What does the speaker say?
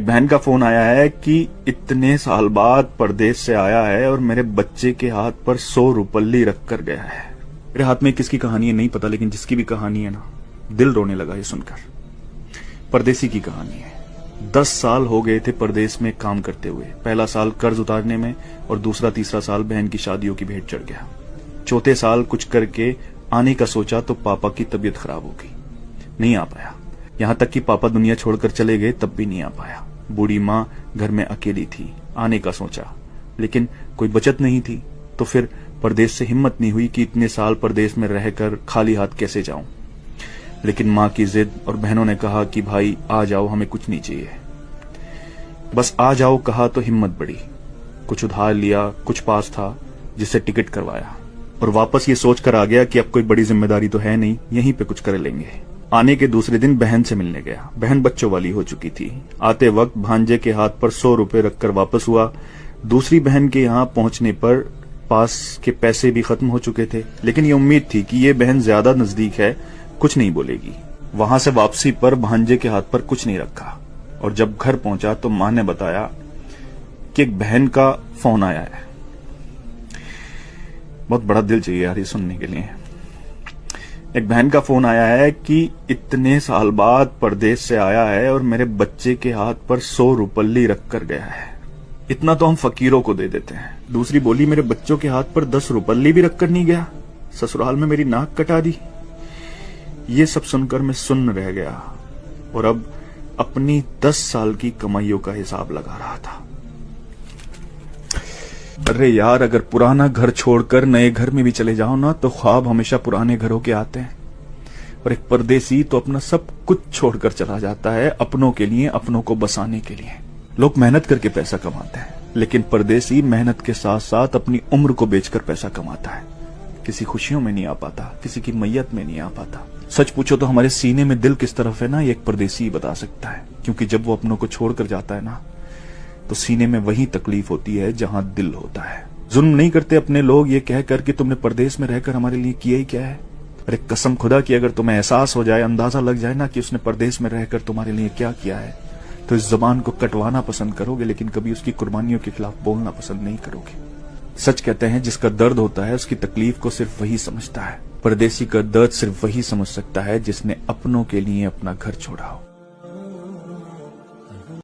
बहन का फोन आया है कि इतने साल बाद परदेश से आया है और मेरे बच्चे के हाथ पर 100 रुपल्ली रख कर गया है। मेरे हाथ में किसकी कहानी है नहीं पता, लेकिन जिसकी भी कहानी है ना, दिल रोने लगा ये सुनकर। परदेसी की कहानी है। 10 साल हो गए थे परदेश में काम करते हुए। पहला साल कर्ज उतारने में और दूसरा तीसरा साल बहन की शादियों की भेंट चढ़ गया। चौथे साल कुछ करके आने का सोचा तो पापा की तबीयत खराब हो गई, नहीं आ पाया। यहां तक कि पापा दुनिया छोड़कर चले गए तब भी नहीं आ पाया। बूढ़ी माँ घर में अकेली थी। आने का सोचा लेकिन कोई बचत नहीं थी, तो फिर परदेश से हिम्मत नहीं हुई कि इतने साल परदेश में रहकर खाली हाथ कैसे जाऊं। लेकिन माँ की जिद और बहनों ने कहा कि भाई आ जाओ, हमें कुछ नहीं चाहिए, बस आ जाओ कहा तो हिम्मत बढ़ी। कुछ उधार लिया, कुछ पास था जिससे टिकट करवाया और वापस ये सोचकर आ गया कि अब कोई बड़ी जिम्मेदारी तो है नहीं, यहीं पे कुछ कर लेंगे। आने के दूसरे दिन बहन से मिलने गया। बहन बच्चों वाली हो चुकी थी। आते वक्त भांजे के हाथ पर 100 रुपए रखकर वापस हुआ। दूसरी बहन के यहाँ पहुंचने पर पास के पैसे भी खत्म हो चुके थे, लेकिन ये उम्मीद थी कि ये बहन ज्यादा नजदीक है, कुछ नहीं बोलेगी। वहां से वापसी पर भांजे के हाथ पर कुछ नहीं रखा और जब घर पहुंचा तो मां ने बताया कि एक बहन का फोन आया है। बहुत बड़ा दिल चाहिए यार ये सुनने के लिए। एक बहन का फोन आया है कि इतने साल बाद परदेश से आया है और मेरे बच्चे के हाथ पर 100 रुपल्ली रख कर गया है। इतना तो हम फकीरों को दे देते हैं। दूसरी बोली, मेरे बच्चों के हाथ पर 10 रुपल्ली भी रख कर नहीं गया, ससुराल में मेरी नाक कटा दी। ये सब सुनकर मैं सुन्न रह गया और अब अपनी 10 साल की कमाइयों का हिसाब लगा रहा था। अरे यार, अगर पुराना घर छोड़कर नए घर में भी चले जाओ ना तो ख्वाब हमेशा पुराने घरों के आते हैं। और एक परदेसी तो अपना सब कुछ छोड़कर चला जाता है अपनों के लिए, अपनों को बसाने के लिए। लोग मेहनत करके पैसा कमाते हैं, लेकिन परदेसी मेहनत के साथ साथ अपनी उम्र को बेचकर पैसा कमाता है। किसी खुशियों में नहीं आ पाता, किसी की मैयत में नहीं आ पाता। सच पूछो तो हमारे सीने में दिल किस तरफ है ना, ये एक परदेसी ही बता सकता है। क्योंकि जब वो अपनों को छोड़कर जाता है ना, तो सीने में वही तकलीफ होती है जहां दिल होता है। जुल्म नहीं करते अपने लोग ये कहकर कि तुमने परदेश में रहकर हमारे लिए किया ही क्या है। अरे कसम खुदा की, अगर तुम्हें एहसास हो जाए, अंदाजा लग जाए ना कि उसने परदेश में रहकर तुम्हारे लिए क्या किया है, तो इस जबान को कटवाना पसंद करोगे, लेकिन कभी उसकी कुर्बानियों के खिलाफ बोलना पसंद नहीं करोगे। सच कहते हैं, जिसका दर्द होता है उसकी तकलीफ को सिर्फ वही समझता है। परदेसी का दर्द सिर्फ वही समझ सकता है जिसने अपनों के लिए अपना घर छोड़ा हो।